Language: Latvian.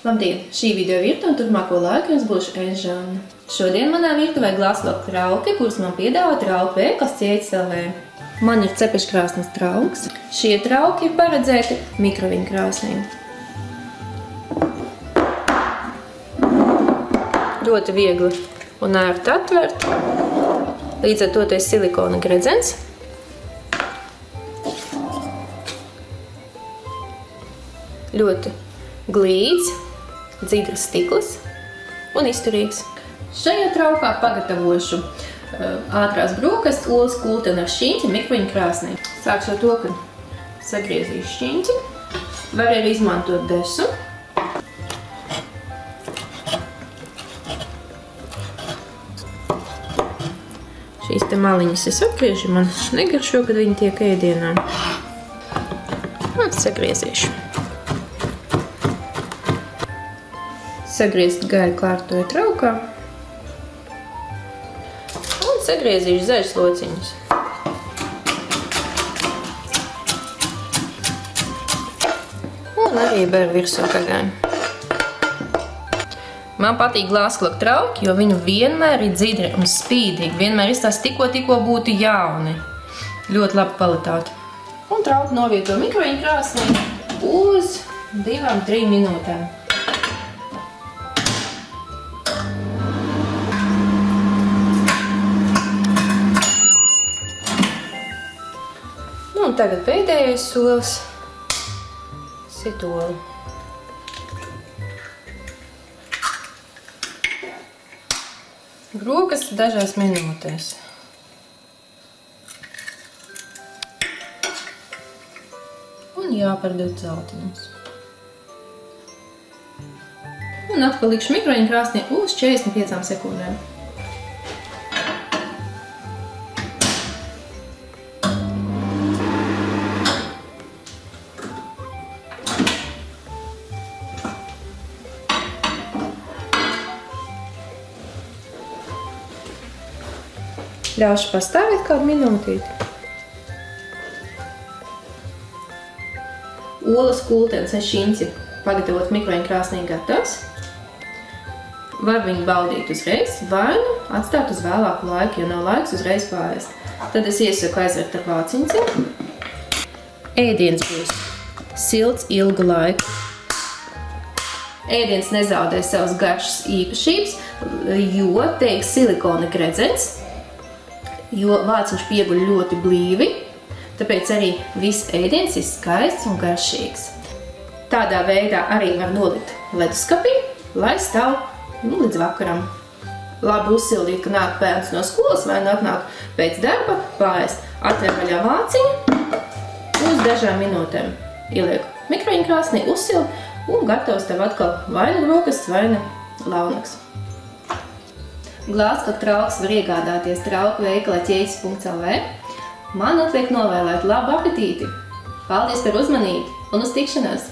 Labdien! Šī video virtuve un turpmāko laiku jums būšu Žanna. Šodien manā virtuvē glāzsloku trauki, kurus man piedāvā trauku veikals ķēdes LV. Man ir cepeškrāsnes trauks. Šie trauki ir paredzēti mikroviņu krāsnīm. Ļoti viegli un ērti atvert. Līdz ar to te ir silikona gredzens. Ļoti glīts, dzidrs stikls un izturīgs. Šajā traukā pagatavošu ātrās brokastis, olas kulteni ar šķiņķi mikroviņu krāsnī. Sākšu ar to, ka sagriezīšu šķiņķi. Var arī izmantot desu. Šīs te maliņas es apgriežu, man negaršo, kad viņi tiek ēdienā. Un sagriezīšu. Sagriezt gaļu kārtoju traukā un sagriezīšu zaļus lociņus. Un arī beru virsū gaļai. Man patīk glāzsloku trauki, jo viņu vienmēr ir dzidri un spīdīgi. Vienmēr izstāsta tikko būtu jauni. Ļoti laba kvalitāte. Un trauku novieto mikroviņu krāsnī uz 2–3 minūtēm. Un tagad pēdējais solis - sit olu. Brokastis dažās minūtēs. Un jāpardod zeltiņus. Un atkal likšu mikroviņu krāsnī uz 45 sekundēm. Ļaušu pastāvēt kādu minūtīti. Olas kultenis ar šķiņķi pagatavot mikroviņu krāsnī gatavs. Var viņu baudīt uzreiz, vai nu atstāt uz vēlāku laiku, jo nav laiks uzreiz pārēst. Tad es iesaku aizvert ar vāciņci. Ēdiens būs silts ilgu laiku. Ēdiens nezaudē savas garšas īpašības, jo te ir silikona gredzens. Jo vāciņš pieguļ ļoti blīvi, tāpēc arī viss ēdiens ir skaists un garšīgs. Tādā veidā arī var nolikt leduskapī, lai stāv līdz vakaram. Labi uzsildīt, ka nāk bērns no skolas vai atnāk pēc darba, pārēst, atver vaļā vāciņu uz dažām minūtēm. Ielieku mikroviņu krāsnī, uzsild un gatavs tev atkal vai nu brokastis, vai nu launaks. Glāzsloku trauks var iegādāties trauku veikalā ķēdes.lv. Man atliek novēlēt labu apetīti. Paldies par uzmanību un uz tikšanos!